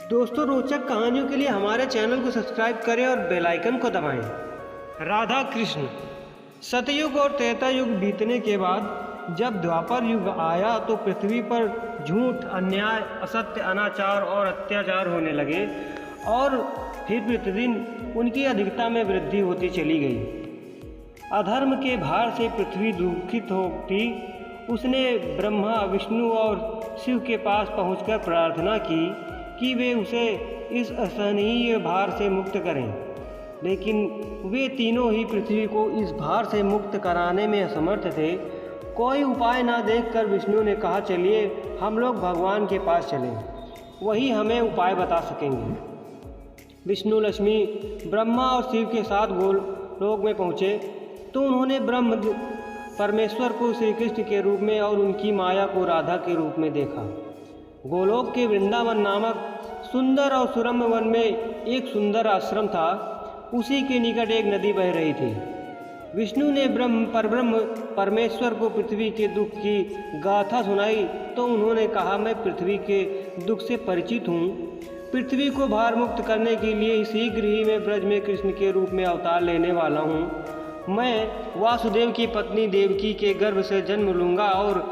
दोस्तों, रोचक कहानियों के लिए हमारे चैनल को सब्सक्राइब करें और बेल आइकन को दबाएं। राधा कृष्ण। सतयुग और त्रेता युग बीतने के बाद जब द्वापर युग आया तो पृथ्वी पर झूठ, अन्याय, असत्य, अनाचार और अत्याचार होने लगे और फिर प्रतिदिन उनकी अधिकता में वृद्धि होती चली गई। अधर्म के भार से पृथ्वी दुखित होती। उसने ब्रह्मा, विष्णु और शिव के पास पहुंचकर प्रार्थना की कि वे उसे इस असहनीय भार से मुक्त करें, लेकिन वे तीनों ही पृथ्वी को इस भार से मुक्त कराने में असमर्थ थे। कोई उपाय न देखकर विष्णु ने कहा, चलिए हम लोग भगवान के पास चलें, वही हमें उपाय बता सकेंगे। विष्णु, लक्ष्मी, ब्रह्मा और शिव के साथ गोलोक में पहुँचे तो उन्होंने ब्रह्म परमेश्वर को श्री कृष्ण के रूप में और उनकी माया को राधा के रूप में देखा। गोलोक के वृंदावन नामक सुंदर और सुरम्य वन में एक सुंदर आश्रम था। उसी के निकट एक नदी बह रही थी। विष्णु ने परब्रह्म परमेश्वर को पृथ्वी के दुख की गाथा सुनाई तो उन्होंने कहा, मैं पृथ्वी के दुख से परिचित हूँ। पृथ्वी को भार मुक्त करने के लिए शीघ्र ही मैं ब्रज में कृष्ण के रूप में अवतार लेने वाला हूँ। मैं वासुदेव की पत्नी देवकी के गर्भ से जन्म लूँगा और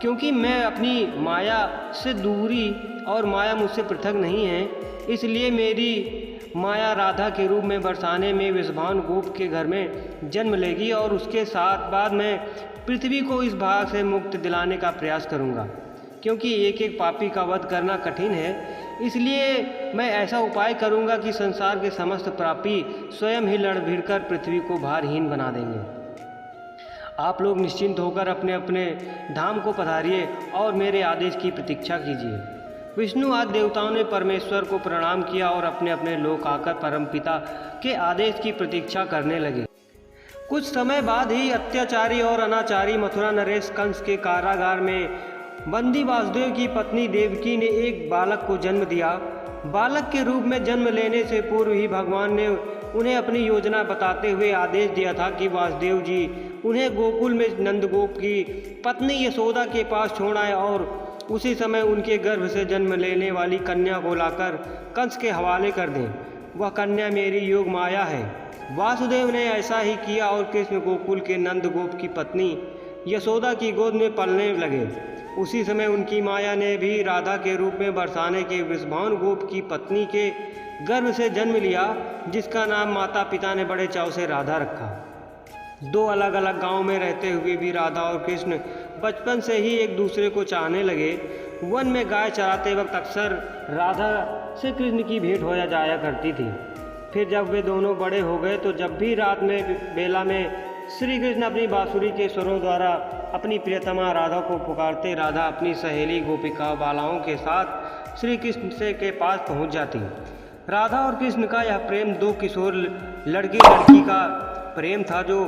क्योंकि मैं अपनी माया से दूरी और माया मुझसे पृथक नहीं है, इसलिए मेरी माया राधा के रूप में बरसाने में विषभान गोप के घर में जन्म लेगी और उसके साथ बाद मैं पृथ्वी को इस भाग से मुक्त दिलाने का प्रयास करूंगा। क्योंकि एक एक पापी का वध करना कठिन है, इसलिए मैं ऐसा उपाय करूंगा कि संसार के समस्त पापी स्वयं ही लड़ भिड़कर पृथ्वी को भारहीन बना देंगे। आप लोग निश्चिंत होकर अपने अपने धाम को पधारिए और मेरे आदेश की प्रतीक्षा कीजिए। विष्णु आदि देवताओं ने परमेश्वर को प्रणाम किया और अपने अपने लोक आकर परमपिता के आदेश की प्रतीक्षा करने लगे। कुछ समय बाद ही अत्याचारी और अनाचारी मथुरा नरेश कंस के कारागार में बंदी वासुदेव की पत्नी देवकी ने एक बालक को जन्म दिया। बालक के रूप में जन्म लेने से पूर्व ही भगवान ने उन्हें अपनी योजना बताते हुए आदेश दिया था कि वासुदेव जी उन्हें गोकुल में नंदगोप की पत्नी यशोदा के पास छोड़ आए और उसी समय उनके गर्भ से जन्म लेने वाली कन्या को लाकर कंस के हवाले कर दें। वह कन्या मेरी योग माया है। वासुदेव ने ऐसा ही किया और कृष्ण गोकुल के नंदगोप की पत्नी यशोदा की गोद में पलने लगे। उसी समय उनकी माया ने भी राधा के रूप में बरसाने के विषभान गोप की पत्नी के गर्भ से जन्म लिया, जिसका नाम माता पिता ने बड़े चाव से राधा रखा। दो अलग अलग गांव में रहते हुए भी राधा और कृष्ण बचपन से ही एक दूसरे को चाहने लगे। वन में गाय चराते वक्त अक्सर राधा से कृष्ण की भेंट हो जाया करती थी। फिर जब वे दोनों बड़े हो गए तो जब भी रात में बेला में श्री कृष्ण अपनी बांसुरी के स्वरों द्वारा अपनी प्रियतमा राधा को पुकारते, राधा अपनी सहेली गोपिका बालाओं के साथ श्री कृष्ण से के पास पहुंच जाती। राधा और कृष्ण का यह प्रेम दो किशोर लड़की लड़की का प्रेम था जो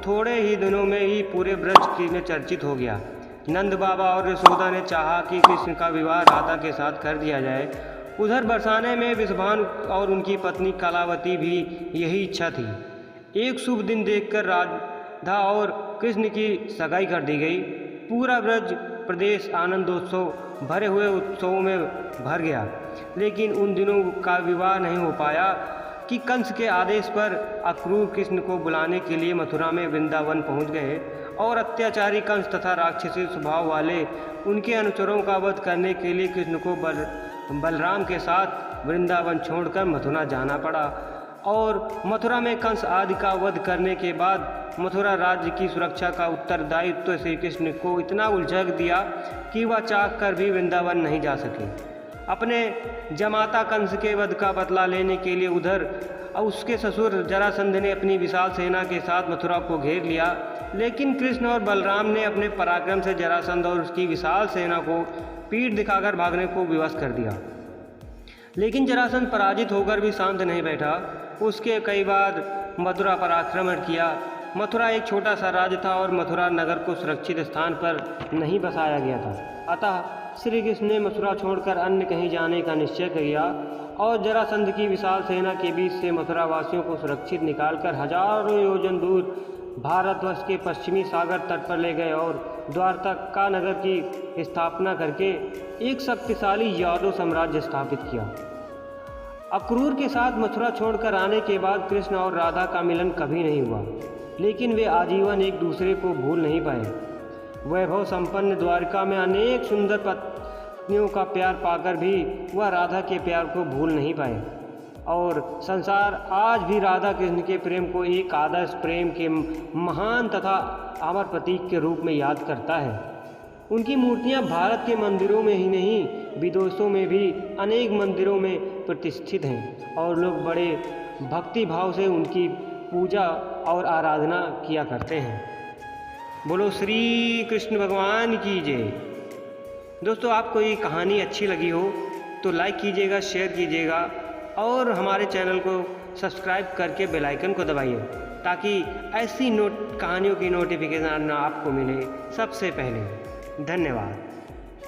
थोड़े ही दिनों में ही पूरे ब्रज में चर्चित हो गया। नंद बाबा और यशोदा ने चाहा कि कृष्ण का विवाह राधा के साथ कर दिया जाए। उधर बरसाने में विषभान और उनकी पत्नी कलावती भी यही इच्छा थी। एक शुभ दिन देखकर राधा और कृष्ण की सगाई कर दी गई। पूरा ब्रज प्रदेश आनंदोत्सव भरे हुए उत्सवों में भर गया, लेकिन उन दिनों का विवाह नहीं हो पाया कि कंस के आदेश पर अक्रूर कृष्ण को बुलाने के लिए मथुरा में वृंदावन पहुंच गए और अत्याचारी कंस तथा राक्षसी स्वभाव वाले उनके अनुचरों का वध करने के लिए कृष्ण को बलराम के साथ वृंदावन छोड़कर मथुरा जाना पड़ा। और मथुरा में कंस आदि का वध करने के बाद मथुरा राज्य की सुरक्षा का उत्तरदायित्व श्री कृष्ण को इतना उलझा दिया कि वह चाह कर भी वृंदावन नहीं जा सके। अपने जमाता कंस के वध का बदला लेने के लिए उधर उसके ससुर जरासंध ने अपनी विशाल सेना के साथ मथुरा को घेर लिया, लेकिन कृष्ण और बलराम ने अपने पराक्रम से जरासंध और उसकी विशाल सेना को पीठ दिखाकर भागने को विवश कर दिया। लेकिन जरासंध पराजित होकर भी शांत नहीं बैठा। उसके कई बार मथुरा पर आक्रमण किया। मथुरा एक छोटा सा राज्य था और मथुरा नगर को सुरक्षित स्थान पर नहीं बसाया गया था। अतः श्री कृष्ण ने मथुरा छोड़कर अन्य कहीं जाने का निश्चय किया और जरासंध की विशाल सेना के बीच से मथुरा वासियों को सुरक्षित निकालकर हजारों योजन दूर भारतवर्ष के पश्चिमी सागर तट पर ले गए और द्वारका नगर की स्थापना करके एक शक्तिशाली यादव साम्राज्य स्थापित किया। अक्रूर के साथ मथुरा छोड़कर आने के बाद कृष्ण और राधा का मिलन कभी नहीं हुआ, लेकिन वे आजीवन एक दूसरे को भूल नहीं पाए। वैभव संपन्न द्वारका में अनेक सुंदर पत्नियों का प्यार पाकर भी वह राधा के प्यार को भूल नहीं पाए, और संसार आज भी राधा कृष्ण के प्रेम को एक आदर्श प्रेम के महान तथा अमर प्रतीक के रूप में याद करता है। उनकी मूर्तियां भारत के मंदिरों में ही नहीं, विदेशों में भी अनेक मंदिरों में प्रतिष्ठित हैं, और लोग बड़े भक्ति भाव से उनकी पूजा और आराधना किया करते हैं। बोलो श्री कृष्ण भगवान की जय। दोस्तों, आपको ये कहानी अच्छी लगी हो तो लाइक कीजिएगा, शेयर कीजिएगा, और हमारे चैनल को सब्सक्राइब करके बेल आइकन को दबाइए, ताकि ऐसी कहानियों की नोटिफिकेशन आपको मिले सबसे पहले। धन्यवाद।